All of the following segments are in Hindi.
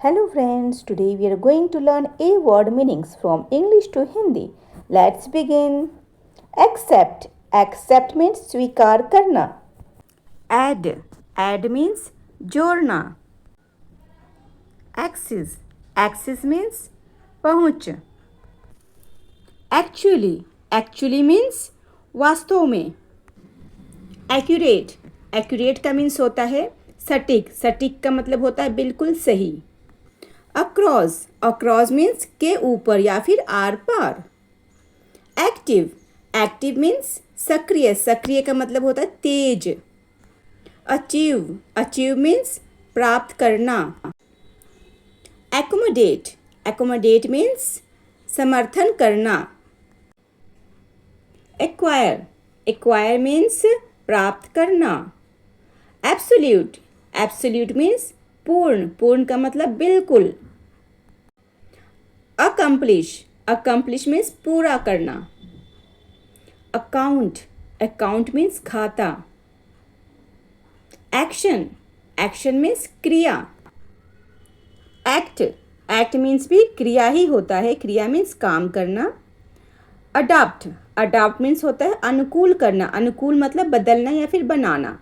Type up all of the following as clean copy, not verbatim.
Hello friends, today we are going to learn A word meanings from English to Hindi. Let's begin. Accept. Accept means स्वीकार करना. Add. Add means जोड़ना. Access. Access means पहुंच. Actually. Actually means वास्तव में. Accurate. Accurate का मीन्स होता है सटीक. सटीक का मतलब होता है बिल्कुल सही. अक्रॉस. अक्रॉस मीन्स के ऊपर या फिर आर पार. एक्टिव. एक्टिव मीन्स सक्रिय. सक्रिय का मतलब होता है तेज. अचीव. अचीव मीन्स प्राप्त करना. एकोमोडेट. एकोमोडेट मीन्स समर्थन करना. एक्वायर. एक्वायर मीन्स प्राप्त करना. एब्सोल्यूट. एब्सोल्यूट मीन्स पूर्ण. पूर्ण का मतलब बिल्कुल. अकम्प्लिश. अकम्प्लिश मीन्स पूरा करना. अकाउंट. अकाउंट मीन्स खाता. एक्शन. एक्शन मीन्स क्रिया. एक्ट. एक्ट मीन्स भी क्रिया ही होता है. क्रिया मीन्स काम करना. अडॉप्ट. अडॉप्ट मीन्स होता है अनुकूल करना. अनुकूल मतलब बदलना या फिर बनाना.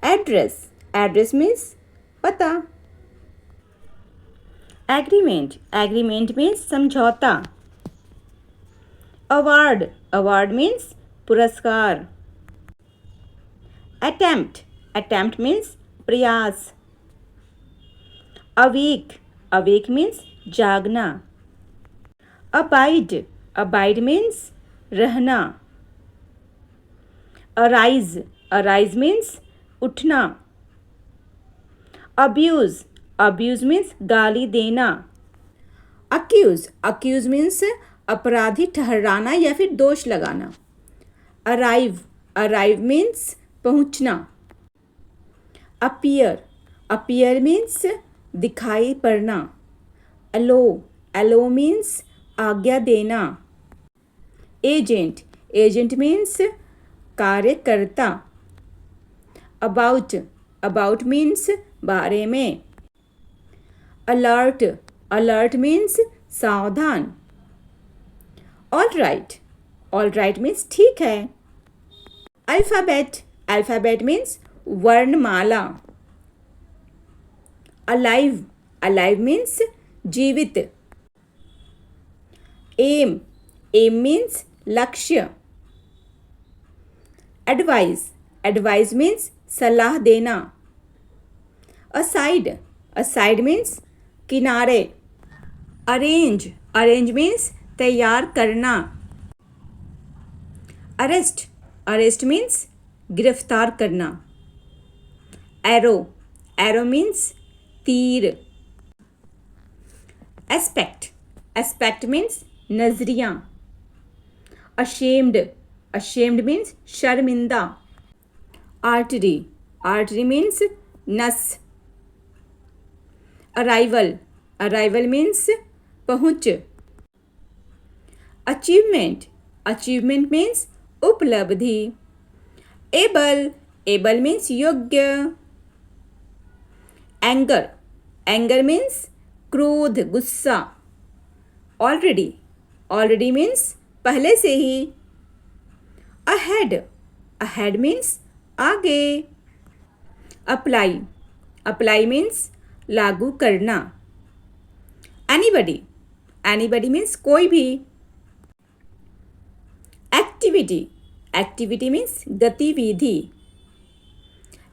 एड्रेस. एड्रेस मीन्स पता. एग्रीमेंट. एग्रीमेंट मीन्स समझौता. अवार्ड. अवार्ड मीन्स पुरस्कार. अटेम्प्ट. अटेम्प्ट मीन्स प्रयास. अवेक. अवेक मीन्स जागना. अबाइड. अबाइड मीन्स रहना. अराइज. अराइज मीन्स उठना. अब्यूज. अब्यूज मीन्स गाली देना. अक्यूज. अक्यूज मीन्स अपराधी ठहराना या फिर दोष लगाना. अराइव. अराइव मीन्स पहुंचना. अपीयर. अपीयर मीन्स दिखाई पड़ना. अलो. अलो मीन्स आज्ञा देना. एजेंट. एजेंट मीन्स कार्यकर्ता. अबाउट. अबाउट मीन्स बारे में. अलर्ट. अलर्ट मीन्स सावधान. All right. All right means ठीक है. अल्फ़ाबेट. अल्फ़ाबेट मीन्स वर्णमाला. अलाइव. अलाइव मीन्स जीवित. एम. एम मीन्स लक्ष्य. एडवाइस. एडवाइस मीन्स सलाह देना. असाइड. असाइड मीन्स किनारे. अरेंज. अरेंज मीन्स तैयार करना. अरेस्ट. अरेस्ट मीन्स गिरफ्तार करना. एरो. एरो मीन्स तीर. एस्पेक्ट. एस्पेक्ट मीन्स नजरिया. अशेम्ड. अशेम्ड मीन्स शर्मिंदा. आर्टरी. आर्टरी मीन्स नस. अराइवल. अराइवल मीन्स पहुंच. अचीवमेंट. अचीवमेंट मीन्स उपलब्धि. एबल. एबल मीन्स योग्य. एंगर. एंगर मीन्स क्रोध गुस्सा. ऑलरेडी. ऑलरेडी मीन्स पहले से ही. अहेड. अहेड मीन्स आगे. अप्लाई. अप्लाई मीन्स लागू करना. एनीबडी. एनीबडी मीन्स कोई भी. एक्टिविटी. एक्टिविटी मीन्स गतिविधि.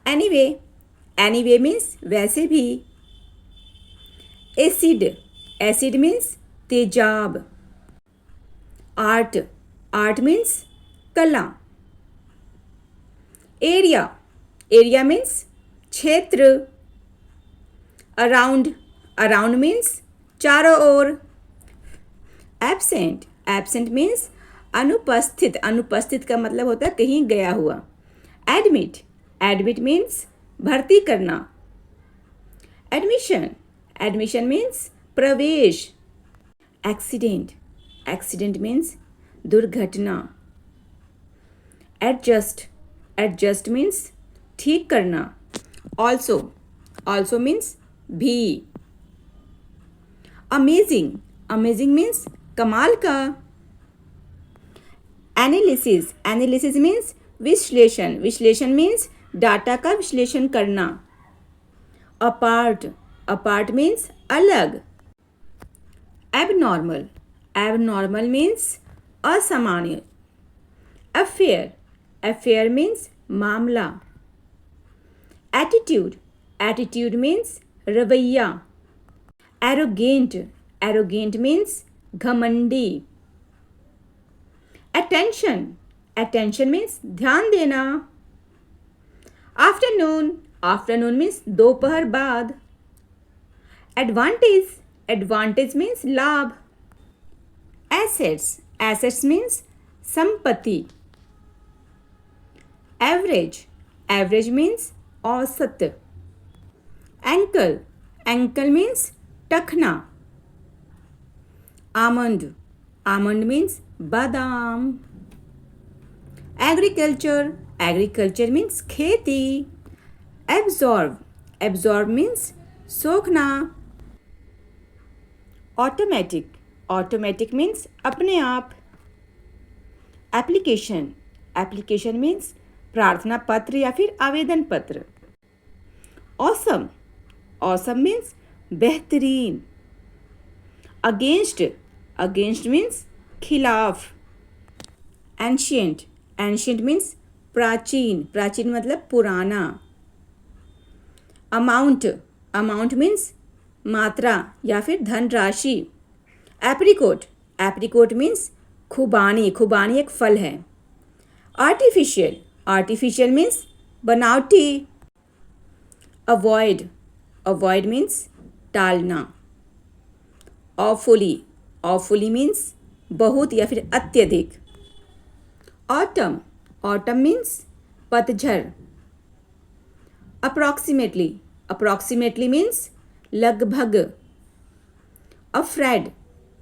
एनीवे. एनीवे मीन्स वैसे भी. एसिड. एसिड मीन्स तेजाब. आर्ट. आर्ट मीन्स कला. एरिया. एरिया मीन्स क्षेत्र. अराउंड. अराउंड मीन्स चारों ओर. एब्सेंट. एब्सेंट मीन्स अनुपस्थित. अनुपस्थित का मतलब होता है कहीं गया हुआ. एडमिट. एडमिट मीन्स भर्ती करना. एडमिशन. एडमिशन मीन्स प्रवेश. एक्सीडेंट. एक्सीडेंट मीन्स दुर्घटना. एडजस्ट. एडजस्ट मीन्स ठीक करना. ऑल्सो. ऑल्सो मीन्स भी. अमेजिंग, अमेजिंग मीन्स कमाल का। एनालिसिस, एनालिसिस मीन्स विश्लेषण, विश्लेषण मीन्स डाटा का विश्लेषण करना। अपार्ट, अपार्ट मीन्स अलग। एबनॉर्मल, एबनॉर्मल मीन्स असामान्य। अफेयर, अफेयर मीन्स मामला। एटीट्यूड, एटीट्यूड मीन्स रवैया। एरोगेंट, एरोगेंट मीन्स घमंडी। अटेंशन, अटेंशन मीन्स ध्यान देना। आफ्टरनून, आफ्टरनून मीन्स दोपहर बाद। एडवांटेज, एडवांटेज मीन्स लाभ। एसेट्स, एसेट्स मीन्स संपत्ति। एवरेज, एवरेज मीन्स औसत। एंकल, एंकल मीन्स टखना। आमंड, आमंड मीन्स बादाम। एग्रीकल्चर, एग्रीकल्चर मीन्स खेती। एब्जॉर्ब, एब्जॉर्ब मीन्स सोखना। ऑटोमेटिक, ऑटोमेटिक मीन्स अपने आप। एप्लीकेशन, एप्लीकेशन मीन्स प्रार्थना पत्र या फिर आवेदन पत्र। ऑसम, ऑसम मीन्स बेहतरीन। अगेंस्ट, अगेंस्ट मीन्स खिलाफ। एंशियंट, एंशियंट मीन्स प्राचीन, प्राचीन मतलब पुराना। अमाउंट, अमाउंट मीन्स मात्रा या फिर धनराशि। एप्रिकोट, एप्रिकोट मीन्स खुबानी, खुबानी एक फल है। आर्टिफिशियल, आर्टिफिशियल मीन्स बनावटी। अवॉइड, अवॉइड मीन्स टालना। ऑफुली, ऑफुली मीन्स बहुत या फिर अत्यधिक। ऑटम, ऑटम मीन्स पतझड़। अप्रॉक्सीमेटली, अप्रॉक्सीमेटली मीन्स लगभग। अफ्रेड,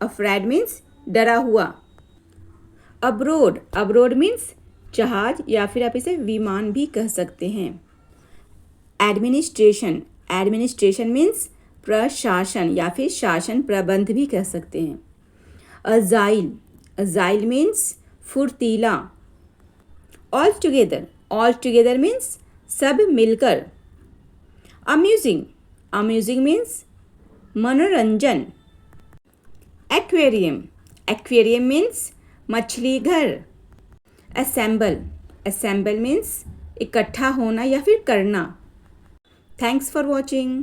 अफ्रेड मीन्स डरा हुआ। अब्रोड, अब्रोड मीन्स जहाज या फिर आप इसे विमान भी कह सकते हैं। एडमिनिस्ट्रेशन, एडमिनिस्ट्रेशन मीन्स प्रशासन या फिर शासन प्रबंध भी कह सकते हैं। अजाइल, अजाइल मीन्स फुर्तीला। All together, all together means सब मिलकर। अम्यूजिंग, अम्यूजिंग मीन्स मनोरंजन। एक्वेरियम, एक्वेरियम मीन्स मछली घर। असेंबल, असेंबल मीन्स इकट्ठा होना या फिर करना। Thanks for watching.